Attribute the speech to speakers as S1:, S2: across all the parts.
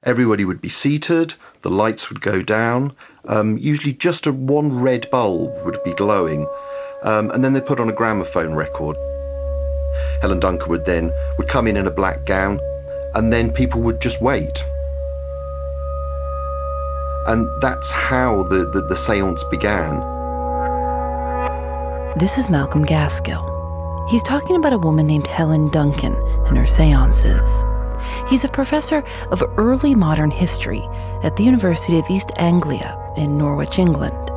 S1: Everybody would be seated, the lights would go down, usually just one red bulb would be glowing, and then they put on a gramophone record. Helen Duncan would come in a black gown, and then people would just wait. And that's how the séance began.
S2: This is Malcolm Gaskill. He's talking about a woman named Helen Duncan and her séances. He's a professor of early modern history at the University of East Anglia in Norwich, England.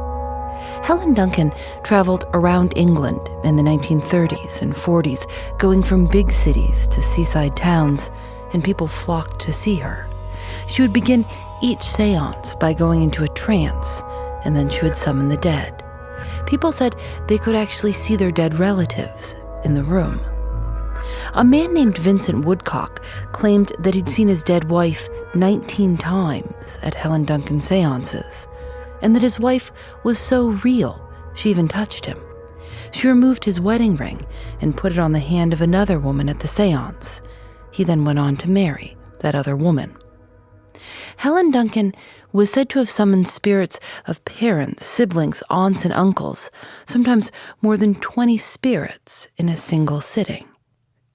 S2: Helen Duncan traveled around England in the 1930s and 40s, going from big cities to seaside towns, and people flocked to see her. She would begin each séance by going into a trance, and then she would summon the dead. People said they could actually see their dead relatives in the room. A man named Vincent Woodcock claimed that he'd seen his dead wife 19 times at Helen Duncan séances, and that his wife was so real she even touched him. She removed his wedding ring and put it on the hand of another woman at the séance. He then went on to marry that other woman. Helen Duncan was said to have summoned spirits of parents, siblings, aunts, and uncles, sometimes more than 20 spirits in a single sitting.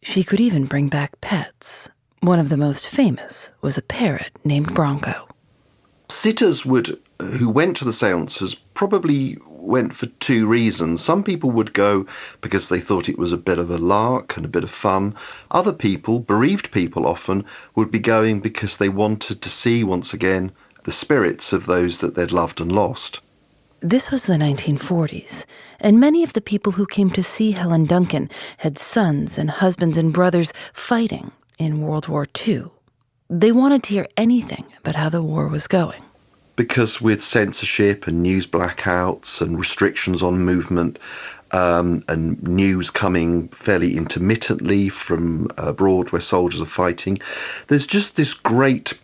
S2: She could even bring back pets. One of the most famous was a parrot named Bronco.
S1: Sitters who went to the séances probably went for two reasons. Some people would go because they thought it was a bit of a lark and a bit of fun. Other people, bereaved people often, would be going because they wanted to see once again the spirits of those that they'd loved and lost.
S2: This was the 1940s, and many of the people who came to see Helen Duncan had sons and husbands and brothers fighting in World War II. They wanted to hear anything about how the war was going.
S1: Because with censorship and news blackouts and restrictions on movement, and news coming fairly intermittently from abroad where soldiers are fighting, there's just this great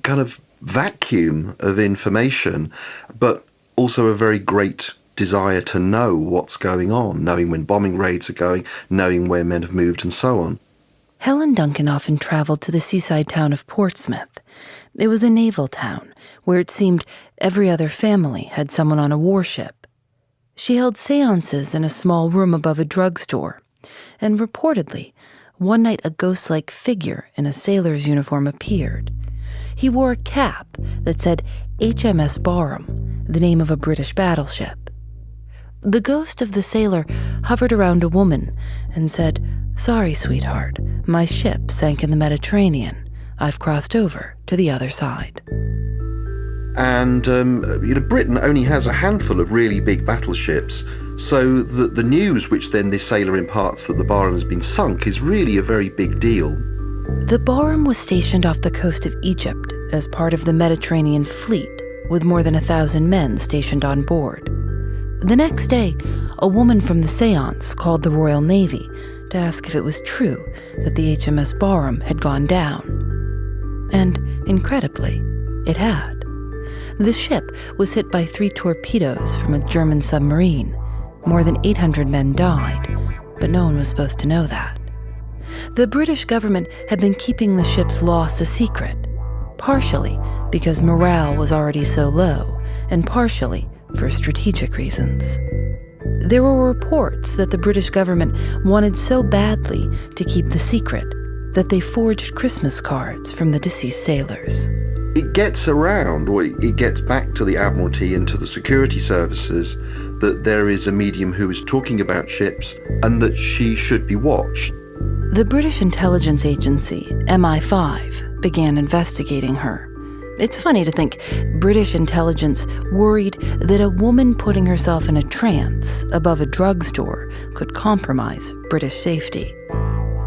S1: kind of vacuum of information, but also a very great desire to know what's going on, knowing when bombing raids are going, knowing where men have moved and so on.
S2: Helen Duncan often traveled to the seaside town of Portsmouth. It was a naval town where it seemed every other family had someone on a warship. She held séances in a small room above a drugstore, and reportedly, one night a ghost-like figure in a sailor's uniform appeared. He wore a cap that said HMS Barham, the name of a British battleship. The ghost of the sailor hovered around a woman and said, "Sorry, sweetheart, my ship sank in the Mediterranean. I've crossed over to the other side."
S1: And Britain only has a handful of really big battleships, so the news which then this sailor imparts that the Barham has been sunk is really a very big deal.
S2: The Barham was stationed off the coast of Egypt as part of the Mediterranean fleet, with more than 1,000 men stationed on board. The next day, a woman from the séance called the Royal Navy to ask if it was true that the HMS Barham had gone down. And, incredibly, it had. The ship was hit by 3 torpedoes from a German submarine. More than 800 men died, but no one was supposed to know that. The British government had been keeping the ship's loss a secret, partially because morale was already so low, and partially for strategic reasons. There were reports that the British government wanted so badly to keep the secret that they forged Christmas cards from the deceased sailors.
S1: It gets around, or it gets back to the Admiralty and to the security services, that there is a medium who is talking about ships and that she should be watched.
S2: The British intelligence agency, MI5, began investigating her. It's funny to think British intelligence worried that a woman putting herself in a trance above a drugstore could compromise British safety.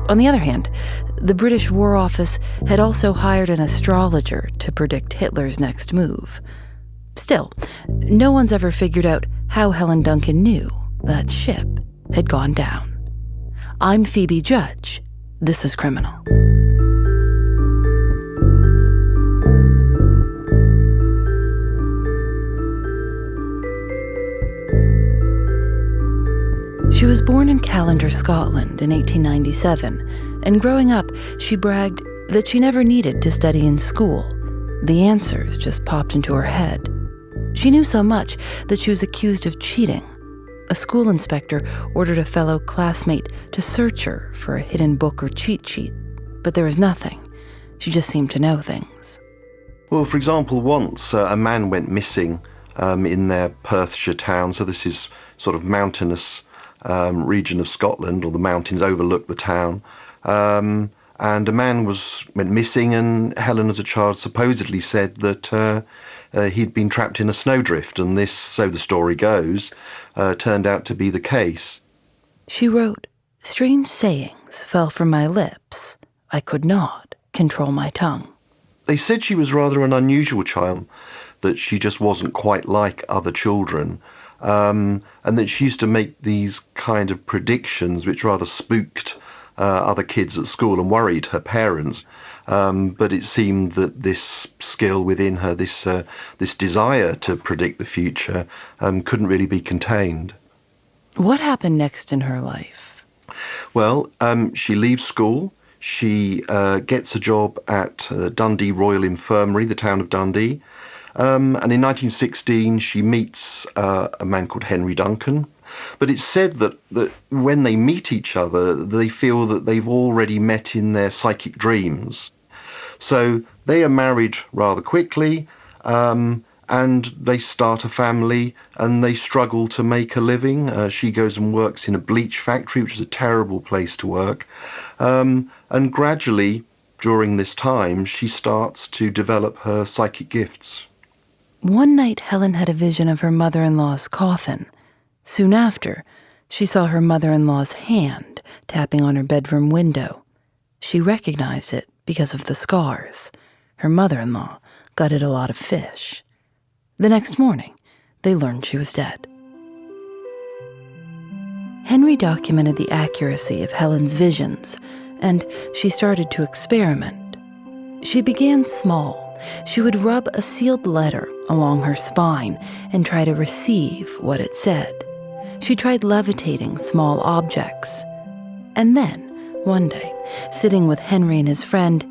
S2: On the other hand, the British War Office had also hired an astrologer to predict Hitler's next move. Still, no one's ever figured out how Helen Duncan knew that ship had gone down. I'm Phoebe Judge. This is Criminal. She was born in Callander, Scotland in 1897, and growing up, she bragged that she never needed to study in school The answers just popped into her head. She knew so much that she was accused of cheating. A school inspector ordered a fellow classmate to search her for a hidden book or cheat sheet, but there was nothing. She just seemed to know things.
S1: Well, for example, once a man went missing in their Perthshire town, so this is sort of mountainous region of Scotland, or the mountains overlook the town, and a man went missing, and Helen as a child supposedly said that he'd been trapped in a snowdrift, and this, so the story goes, turned out to be the case.
S2: She wrote, "Strange sayings fell from my lips. I could not control my tongue."
S1: They said she was rather an unusual child, that she just wasn't quite like other children, and that she used to make these kind of predictions which rather spooked other kids at school and worried her parents. But it seemed that this skill within her, this desire to predict the future, couldn't really be contained.
S2: What happened next in her life?
S1: Well, she leaves school. She gets a job at Dundee Royal Infirmary, the town of Dundee. And in 1916, she meets a man called Helen Duncan. But it's said that when they meet each other, they feel that they've already met in their psychic dreams. So they are married rather quickly, and they start a family, and they struggle to make a living. She goes and works in a bleach factory, which is a terrible place to work. And gradually, during this time, she starts to develop her psychic gifts.
S2: One night, Helen had a vision of her mother-in-law's coffin. Soon after, she saw her mother-in-law's hand tapping on her bedroom window. She recognized it because of the scars. Her mother-in-law gutted a lot of fish. The next morning, they learned she was dead. Henry documented the accuracy of Helen's visions, and she started to experiment. She began small. She would rub a sealed letter along her spine and try to receive what it said. She tried levitating small objects. And then, one day, sitting with Henry and his friend,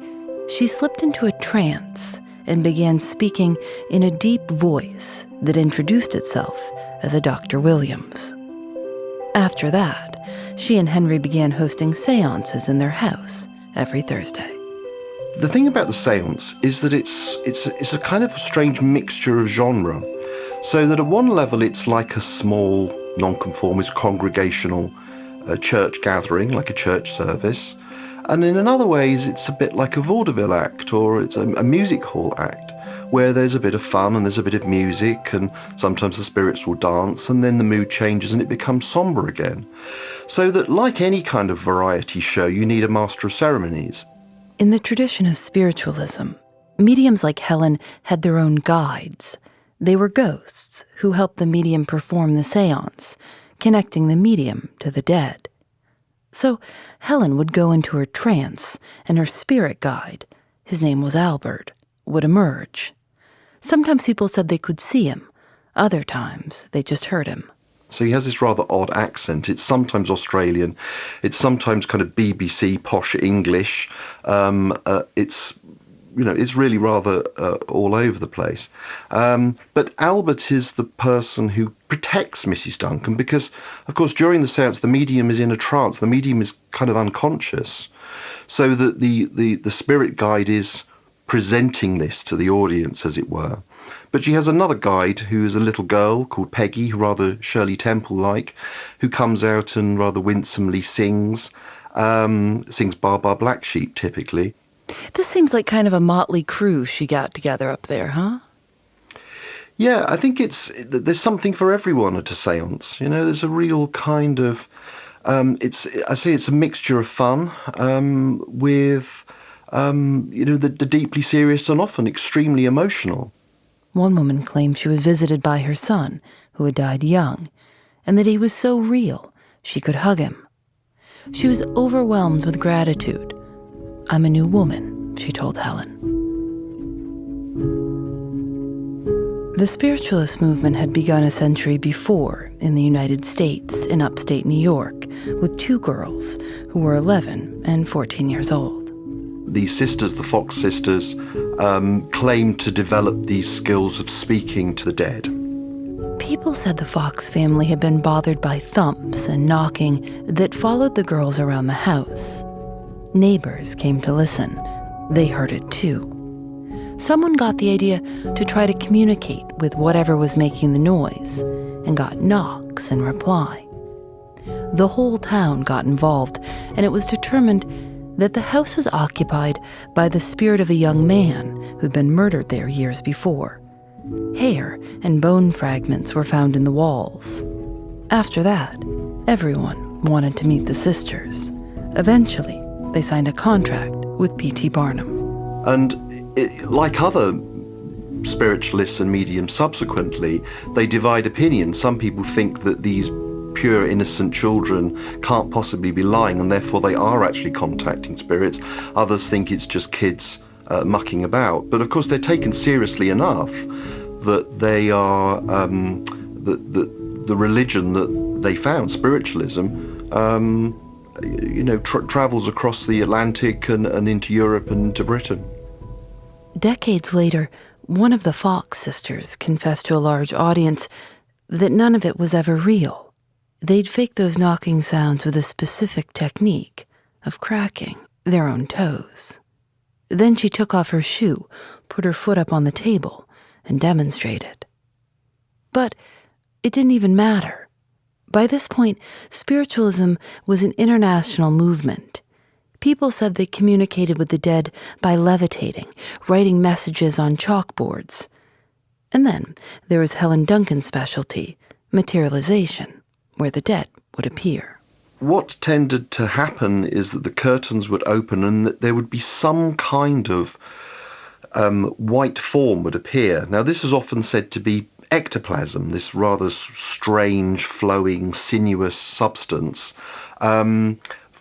S2: she slipped into a trance and began speaking in a deep voice that introduced itself as a Dr. Williams. After that, she and Henry began hosting séances in their house every Thursday.
S1: The thing about the séance is that it's a kind of strange mixture of genre. So that at one level it's like a small, nonconformist, congregational church gathering, like a church service. And in other ways it's a bit like a vaudeville act, or it's a music hall act, where there's a bit of fun and there's a bit of music, and sometimes the spirits will dance, and then the mood changes and it becomes somber again. So that, like any kind of variety show, you need a master of ceremonies.
S2: In the tradition of spiritualism, mediums like Helen had their own guides. They were ghosts who helped the medium perform the séance, connecting the medium to the dead. So Helen would go into her trance, and her spirit guide, his name was Albert, would emerge. Sometimes people said they could see him. Other times, they just heard him.
S1: So he has this rather odd accent. It's sometimes Australian. It's sometimes kind of BBC posh English. It's really rather all over the place. But Albert is the person who protects Mrs. Duncan because, of course, during the séance, the medium is in a trance. The medium is kind of unconscious. So that the spirit guide is presenting this to the audience, as it were. But she has another guide who is a little girl called Peggy, rather Shirley Temple-like, who comes out and rather winsomely sings Bar Bar Black Sheep, typically.
S2: This seems like kind of a motley crew she got together up there, huh?
S1: Yeah, I think there's something for everyone at a séance. You know, there's a real kind of, it's a mixture of fun with, the deeply serious and often extremely emotional.
S2: One woman claimed she was visited by her son, who had died young, and that he was so real she could hug him. She was overwhelmed with gratitude. "I'm a new woman," she told Helen. The spiritualist movement had begun a century before in the United States, in upstate New York, with two girls who were 11 and 14 years old.
S1: These sisters, the Fox sisters, claimed to develop these skills of speaking to the dead.
S2: People said the Fox family had been bothered by thumps and knocking that followed the girls around the house. Neighbors came to listen. They heard it too. Someone got the idea to try to communicate with whatever was making the noise and got knocks in reply. The whole town got involved, and it was determined that the house was occupied by the spirit of a young man who'd been murdered there years before. Hair and bone fragments were found in the walls. After that, everyone wanted to meet the sisters. Eventually, they signed a contract with P.T. Barnum.
S1: And like other spiritualists and mediums subsequently, they divide opinion. Some people think that these pure, innocent children can't possibly be lying, and therefore they are actually contacting spirits. Others think it's just kids mucking about. But of course, they're taken seriously enough that they are the religion that they found, spiritualism, travels across the Atlantic and into Europe and into Britain.
S2: Decades later, one of the Fox sisters confessed to a large audience that none of it was ever real. They'd fake those knocking sounds with a specific technique of cracking their own toes. Then she took off her shoe, put her foot up on the table, and demonstrated. But it didn't even matter. By this point, spiritualism was an international movement. People said they communicated with the dead by levitating, writing messages on chalkboards. And then there was Helen Duncan's specialty, materialization, where the dead would appear.
S1: What tended to happen is that the curtains would open and that there would be some kind of white form would appear. Now, this is often said to be ectoplasm, this rather strange, flowing, sinuous substance,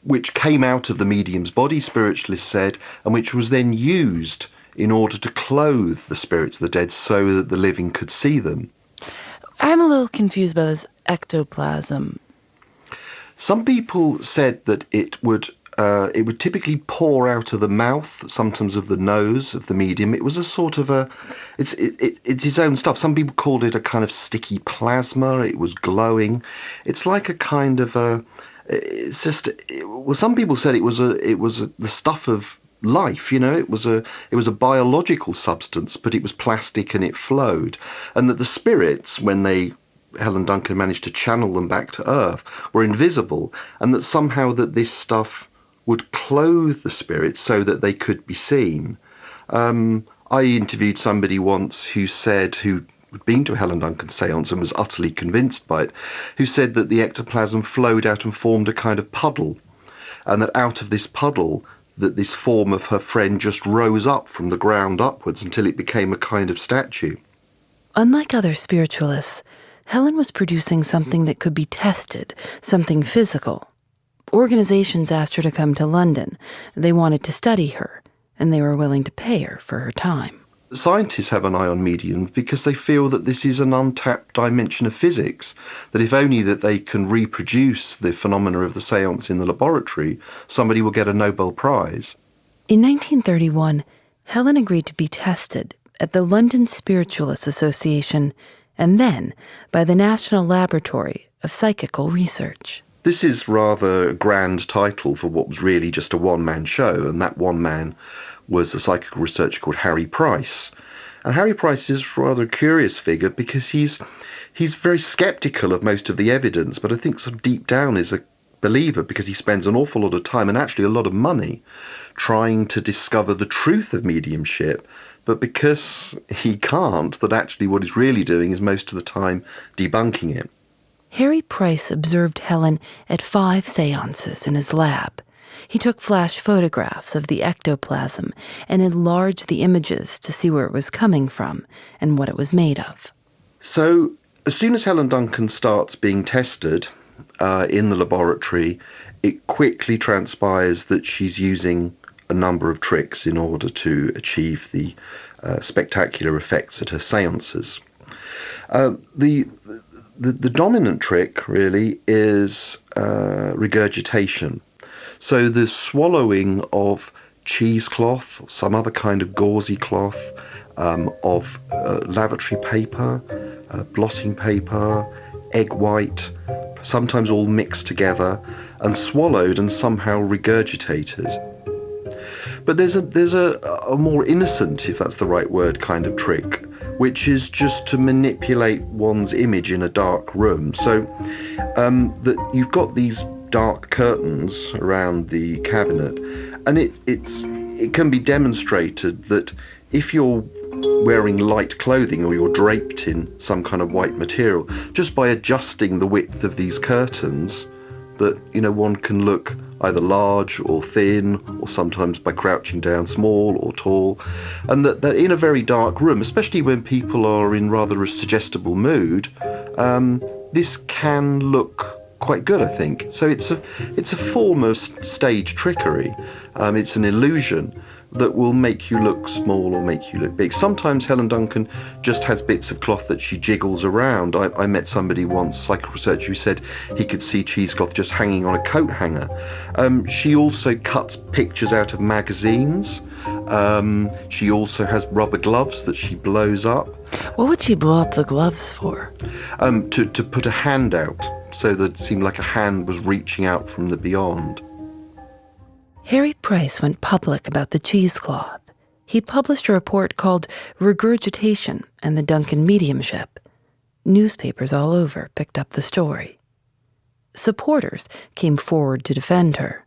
S1: which came out of the medium's body, spiritualists said, and which was then used in order to clothe the spirits of the dead so that the living could see them.
S2: I'm a little confused by this ectoplasm.
S1: Some people said that it would typically pour out of the mouth, sometimes of the nose of the medium. It was a sort of it's its own stuff. Some people called it a kind of sticky plasma. It was glowing. It's like a kind of some people said it was the stuff of life. It was a biological substance, but it was plastic and it flowed, and that the spirits, when Helen Duncan managed to channel them back to Earth, were invisible, and that somehow that this stuff would clothe the spirits so that they could be seen. I interviewed somebody once who'd been to a Helen Duncan séance and was utterly convinced by it, who said that the ectoplasm flowed out and formed a kind of puddle, and that out of this puddle, that this form of her friend just rose up from the ground upwards until it became a kind of statue.
S2: Unlike other spiritualists, Helen was producing something that could be tested, something physical. Organizations asked her to come to London. They wanted to study her, and they were willing to pay her for her time.
S1: Scientists have an eye on mediums because they feel that this is an untapped dimension of physics, that if only that they can reproduce the phenomena of the séance in the laboratory, somebody will get a Nobel Prize.
S2: In 1931, Helen agreed to be tested at the London Spiritualists Association and then by the National Laboratory of Psychical Research.
S1: This is rather a grand title for what was really just a one-man show, and that one man was a psychical researcher called Harry Price. And Harry Price is rather a curious figure because he's very sceptical of most of the evidence, but I think sort of deep down is a believer because he spends an awful lot of time and actually a lot of money trying to discover the truth of mediumship. But because he can't, that actually what he's really doing is most of the time debunking it.
S2: Harry Price observed Helen at 5 séances in his lab. He took flash photographs of the ectoplasm and enlarged the images to see where it was coming from and what it was made of.
S1: So as soon as Helen Duncan starts being tested in the laboratory, it quickly transpires that she's using a number of tricks in order to achieve the spectacular effects at her séances. The dominant trick really is regurgitation. So the swallowing of cheesecloth, some other kind of gauzy cloth, of lavatory paper, blotting paper, egg white, sometimes all mixed together and swallowed and somehow regurgitated. But there's a more innocent, if that's the right word, kind of trick, which is just to manipulate one's image in a dark room. So that you've got these dark curtains around the cabinet, and it can be demonstrated that if you're wearing light clothing or you're draped in some kind of white material, just by adjusting the width of these curtains, that one can look either large or thin, or sometimes by crouching down small or tall, and that in a very dark room, especially when people are in rather a suggestible mood, this can look quite good, I think. So it's a form of stage trickery. It's an illusion that will make you look small or make you look big. Sometimes Helen Duncan just has bits of cloth that she jiggles around. I met somebody once, psychic researcher, who said he could see cheesecloth just hanging on a coat hanger. She also cuts pictures out of magazines. She also has rubber gloves that she blows up.
S2: What would she blow up the gloves for?
S1: To put a hand out, so that it seemed like a hand was reaching out from the beyond.
S2: Harry Price went public about the cheesecloth. He published a report called Regurgitation and the Duncan Mediumship. Newspapers all over picked up the story. Supporters came forward to defend her.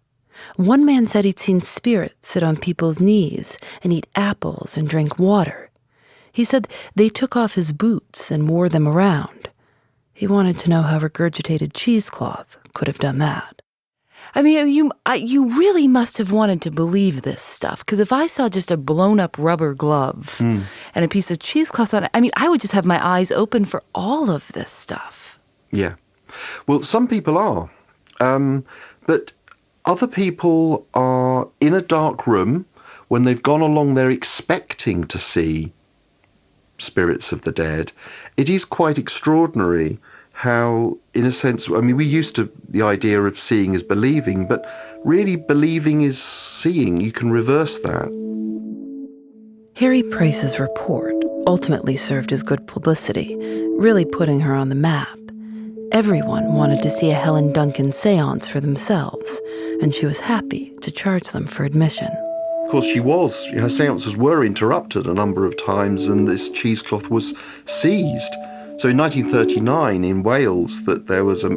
S2: One man said he'd seen spirits sit on people's knees and eat apples and drink water. He said they took off his boots and wore them around. He wanted to know how regurgitated cheesecloth could have done that. I mean, you really must have wanted to believe this stuff, because if I saw just a blown-up rubber glove and a piece of cheesecloth on it, I would just have my eyes open for all of this stuff.
S1: Yeah. Well, some people are. But other people are in a dark room when they've gone along there expecting to see spirits of the dead. It is quite extraordinary how, in a sense, we used to the idea of seeing as believing, but really believing is seeing. You can reverse that.
S2: Harry Price's report ultimately served as good publicity, really putting her on the map. Everyone wanted to see a Helen Duncan séance for themselves, and she was happy to charge them for admission.
S1: Of course, she was. Her séances were interrupted a number of times, and this cheesecloth was seized. So in 1939 in Wales, that there was a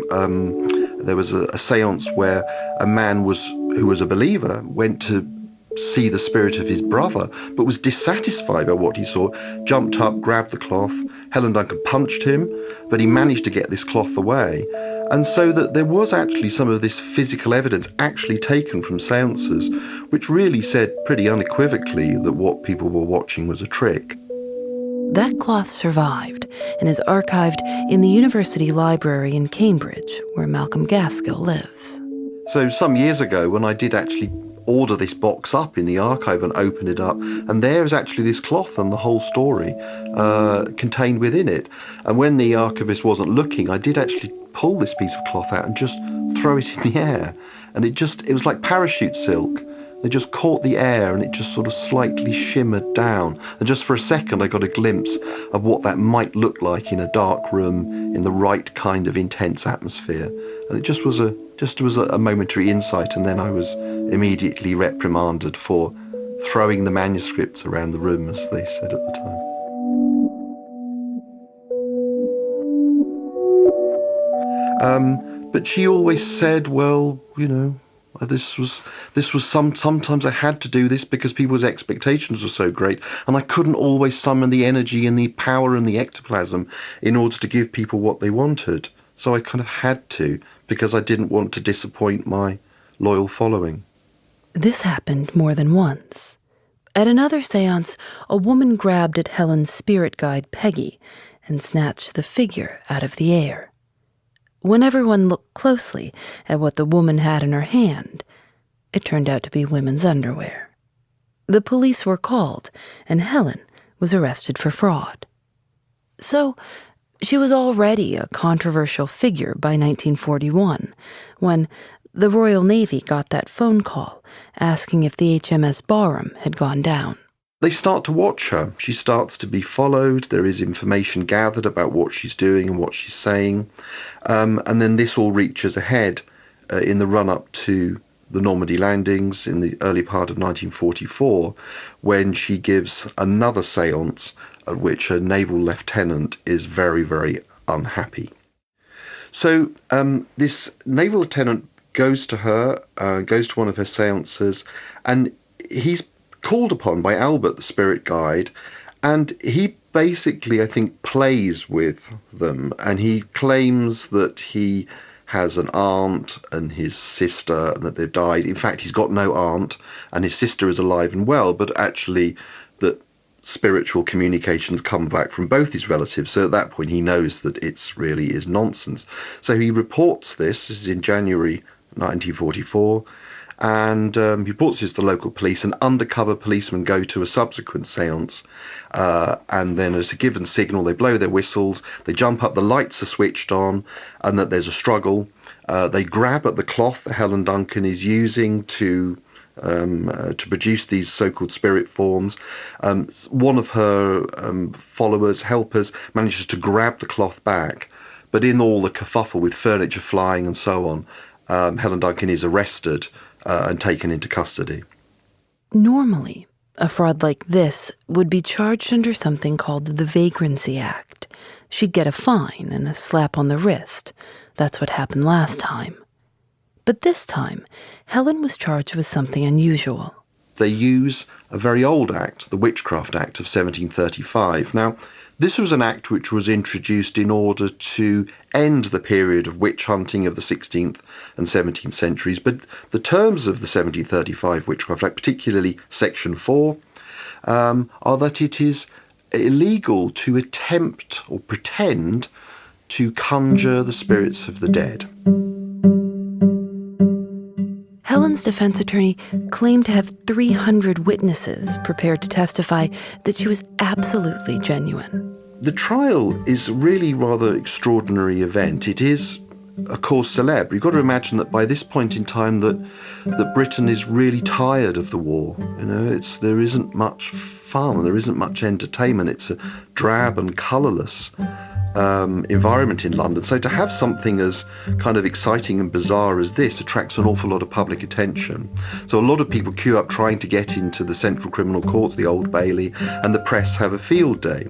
S1: séance where a man who was a believer went to see the spirit of his brother, but was dissatisfied by what he saw, jumped up, grabbed the cloth. Helen Duncan punched him, but he managed to get this cloth away. And so that there was actually some of this physical evidence actually taken from séances, which really said pretty unequivocally that what people were watching was a trick.
S2: That cloth survived and is archived in the University Library in Cambridge, where Malcolm Gaskill lives.
S1: So some years ago, when I did actually order this box up in the archive and open it up, and there is actually this cloth and the whole story contained within it. And when the archivist wasn't looking, I did actually pull this piece of cloth out and just throw it in the air. And it was like parachute silk. They just caught the air and it just sort of slightly shimmered down. And just for a second, I got a glimpse of what that might look like in a dark room in the right kind of intense atmosphere. And it just was a momentary insight. And then I was immediately reprimanded for throwing the manuscripts around the room, as they said at the time. But she always said, well, this was sometimes I had to do this because people's expectations were so great, and I couldn't always summon the energy and the power and the ectoplasm in order to give people what they wanted. So I kind of had to, because I didn't want to disappoint my loyal following.
S2: This happened more than once. At another séance, a woman grabbed at Helen's spirit guide Peggy and snatched the figure out of the air. When everyone looked closely at what the woman had in her hand, it turned out to be women's underwear. The police were called, and Helen was arrested for fraud. So, she was already a controversial figure by 1941, when, The Royal Navy got that phone call asking if the HMS Barham had gone down.
S1: They start to watch her. She starts to be followed. There is information gathered about what she's doing and what she's saying. And then this all reaches a head in the run-up to the Normandy landings in the early part of 1944, when she gives another séance at which a naval lieutenant is very, very unhappy. So this naval lieutenant goes to her, goes to one of her séances, and he's called upon by Albert, the spirit guide, and he basically, I think, plays with them, and he claims that he has an aunt and his sister and that they've died. In fact, he's got no aunt and his sister is alive and well, but actually that spiritual communications come back from both his relatives. So at that point he knows that it's really is nonsense. So he reports this is in January 1944, and he reports this to the local police, and undercover policemen go to a subsequent séance, and then as a given signal they blow their whistles, they jump up, the lights are switched on, and that there's a struggle. They grab at the cloth that Helen Duncan is using to produce these so-called spirit forms. One of her followers, helpers, manages to grab the cloth back, but in all the kerfuffle with furniture flying and so on, Helen Duncan is arrested and taken into custody.
S2: Normally, a fraud like this would be charged under something called the Vagrancy Act. She'd get a fine and a slap on the wrist. That's what happened last time. But this time, Helen was charged with something unusual.
S1: They use a very old act, the Witchcraft Act of 1735. Now, this was an act which was introduced in order to end the period of witch hunting of the 16th and 17th centuries, but the terms of the 1735 Witchcraft Act, particularly Section 4, are that it is illegal to attempt or pretend to conjure the spirits of the dead.
S2: Helen's defense attorney claimed to have 300 witnesses prepared to testify that she was absolutely genuine.
S1: The trial is really rather extraordinary event. It is a cause célèbre. You've got to imagine that by this point in time that Britain is really tired of the war. You know, there isn't much fun, there isn't much entertainment. It's a drab and colourless environment in London. So to have something as kind of exciting and bizarre as this attracts an awful lot of public attention. So a lot of people queue up trying to get into the Central Criminal Court, the Old Bailey, and the press have a field day.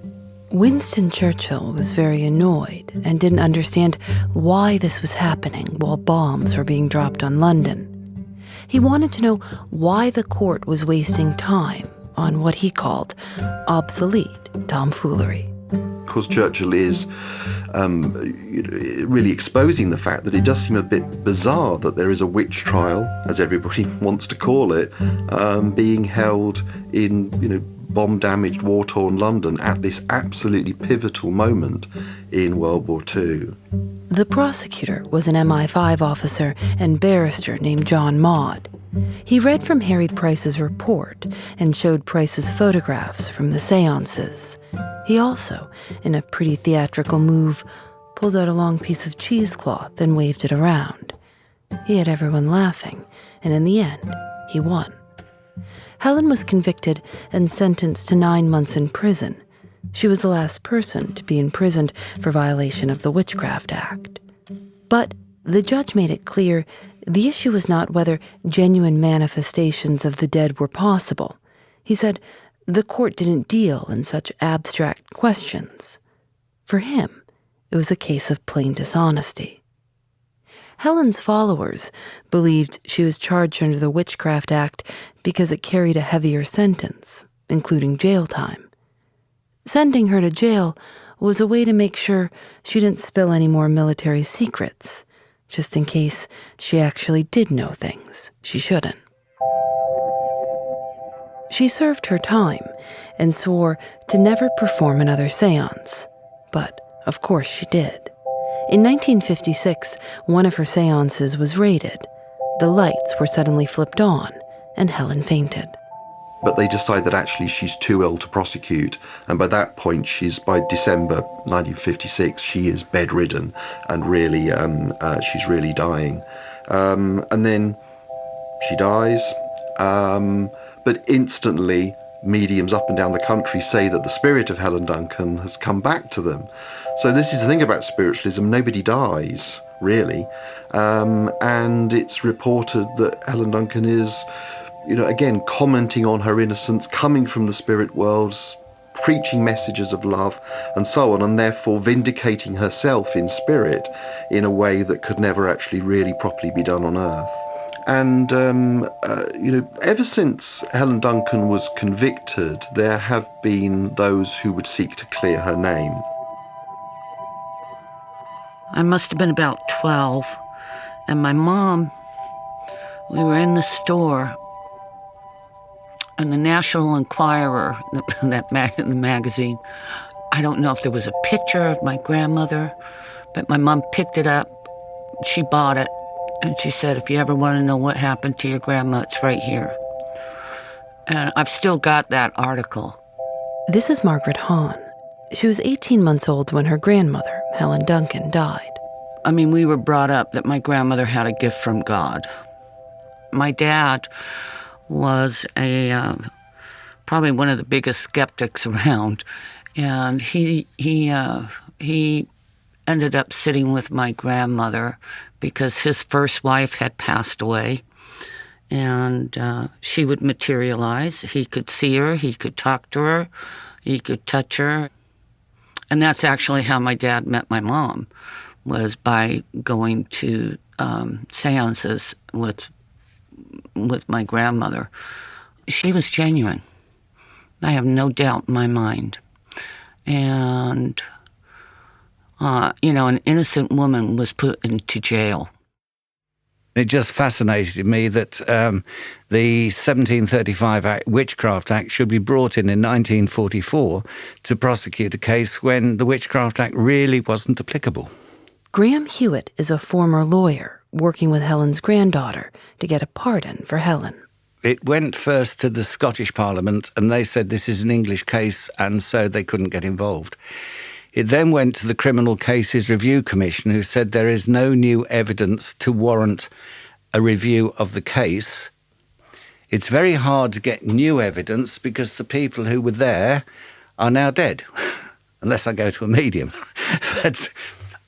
S2: Winston Churchill was very annoyed and didn't understand why this was happening while bombs were being dropped on London. He wanted to know why the court was wasting time on what he called obsolete tomfoolery.
S1: Of course, Churchill is really exposing the fact that it does seem a bit bizarre that there is a witch trial, as everybody wants to call it, being held in, bomb-damaged, war-torn London at this absolutely pivotal moment in World War II.
S2: The prosecutor was an MI5 officer and barrister named John Maud. He read from Harry Price's report and showed Price's photographs from the séances. He also, in a pretty theatrical move, pulled out a long piece of cheesecloth and waved it around. He had everyone laughing, and in the end, he won. Helen was convicted and sentenced to 9 months in prison. She was the last person to be imprisoned for violation of the Witchcraft Act. But the judge made it clear the issue was not whether genuine manifestations of the dead were possible. He said the court didn't deal in such abstract questions. For him, it was a case of plain dishonesty. Helen's followers believed she was charged under the Witchcraft Act because it carried a heavier sentence, including jail time. Sending her to jail was a way to make sure she didn't spill any more military secrets, just in case she actually did know things she shouldn't. She served her time and swore to never perform another séance, but of course she did. In 1956, one of her séances was raided. The lights were suddenly flipped on, and Helen fainted.
S1: But they decide that actually she's too ill to prosecute, and by that point, by December 1956, she is bedridden, and really, she's really dying. And then she dies, but instantly mediums up and down the country say that the spirit of Helen Duncan has come back to them. So this is the thing about spiritualism, nobody dies, really. And it's reported that Helen Duncan is, again, commenting on her innocence, coming from the spirit worlds, preaching messages of love and so on, and therefore vindicating herself in spirit in a way that could never actually really properly be done on earth. And, ever since Helen Duncan was convicted, there have been those who would seek to clear her name.
S3: I must have been about 12, and my mom, we were in the store, and the National Enquirer, the magazine, I don't know if there was a picture of my grandmother, but my mom picked it up, she bought it, and she said, if you ever want to know what happened to your grandma, it's right here. And I've still got that article.
S2: This is Margaret Hahn. She was 18 months old when her grandmother, Helen Duncan, died.
S3: I mean, we were brought up that my grandmother had a gift from God. My dad was probably one of the biggest skeptics around, and he ended up sitting with my grandmother because his first wife had passed away, and she would materialize. He could see her, he could talk to her, he could touch her. And that's actually how my dad met my mom, was by going to seances with my grandmother. She was genuine. I have no doubt in my mind. And, an innocent woman was put into jail.
S4: It just fascinated me that the 1735 Witchcraft Act should be brought in 1944 to prosecute a case when the Witchcraft Act really wasn't applicable.
S2: Graham Hewitt is a former lawyer working with Helen's granddaughter to get a pardon for Helen.
S4: It went first to the Scottish Parliament, and they said this is an English case, and so they couldn't get involved. It then went to the Criminal Cases Review Commission, who said there is no new evidence to warrant a review of the case. It's very hard to get new evidence because the people who were there are now dead, unless I go to a medium. But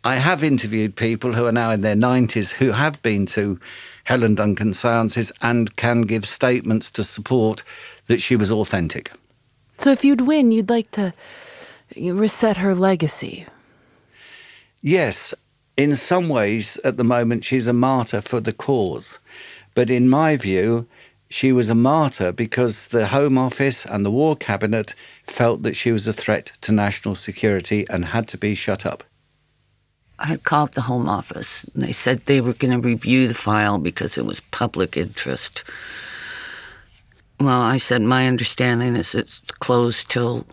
S4: I have interviewed people who are now in their 90s who have been to Helen Duncan seances and can give statements to support that she was authentic.
S2: So if you'd win, you'd like to reset her legacy?
S4: Yes. In some ways, at the moment, she's a martyr for the cause. But in my view, she was a martyr because the Home Office and the War Cabinet felt that she was a threat to national security and had to be shut up.
S3: I had called the Home Office, and they said they were going to review the file because it was public interest. Well, I said, my understanding is it's closed till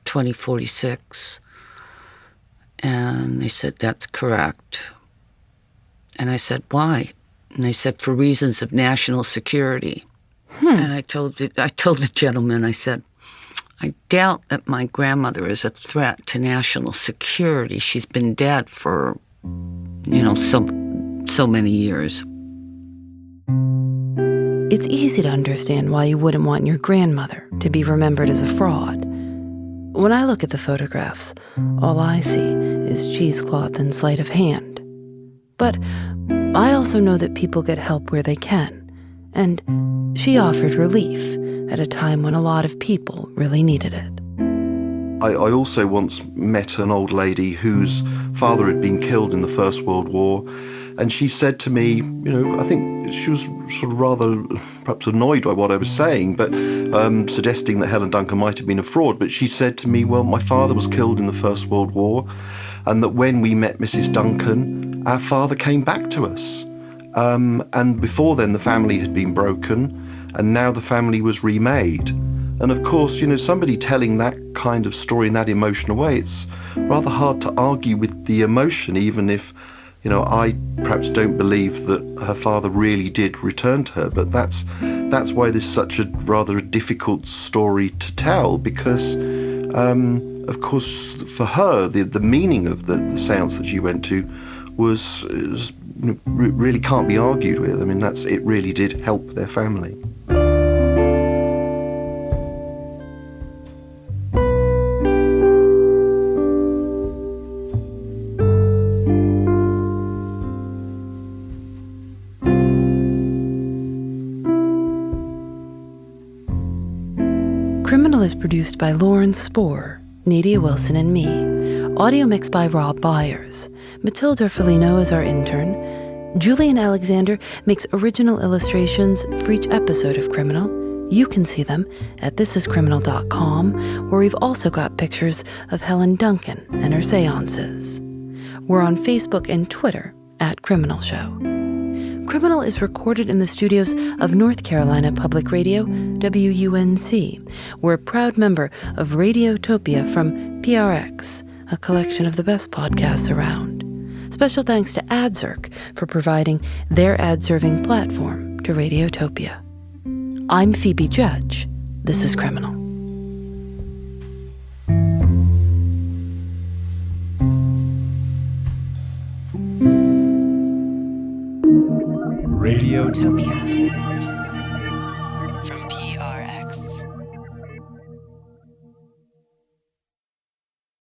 S3: 2046. And they said, that's correct. And I said, why? And they said, for reasons of national security. And I told the gentleman, I said, I doubt that my grandmother is a threat to national security. She's been dead for, so many years.
S2: It's easy to understand why you wouldn't want your grandmother to be remembered as a fraud. When I look at the photographs, all I see is cheesecloth and sleight of hand. But I also know that people get help where they can, and she offered relief at a time when a lot of people really needed it.
S1: I also once met an old lady whose father had been killed in the First World War, and she said to me, I think she was sort of rather perhaps annoyed by what I was saying, but suggesting that Helen Duncan might have been a fraud. But she said to me, well, my father was killed in the First World War, and that when we met Mrs. Duncan, our father came back to us. And before then, the family had been broken, and now the family was remade. And of course, somebody telling that kind of story in that emotional way, it's rather hard to argue with the emotion, even if I perhaps don't believe that her father really did return to her, but that's why this is such a rather difficult story to tell, because of course for her the meaning of the seance that she went to really can't be argued with. I mean, it really did help their family.
S2: Criminal is produced by Lauren Spohr, Nadia Wilson, and me. Audio mixed by Rob Byers. Matilda Felino is our intern. Julian Alexander makes original illustrations for each episode of Criminal. You can see them at thisiscriminal.com, where we've also got pictures of Helen Duncan and her seances. We're on Facebook and Twitter at Criminal Show. Criminal is recorded in the studios of North Carolina Public Radio, WUNC. We're a proud member of Radiotopia from PRX, a collection of the best podcasts around. Special thanks to AdZerk for providing their ad-serving platform to Radiotopia. I'm Phoebe Judge. This is Criminal.
S5: Radiotopia from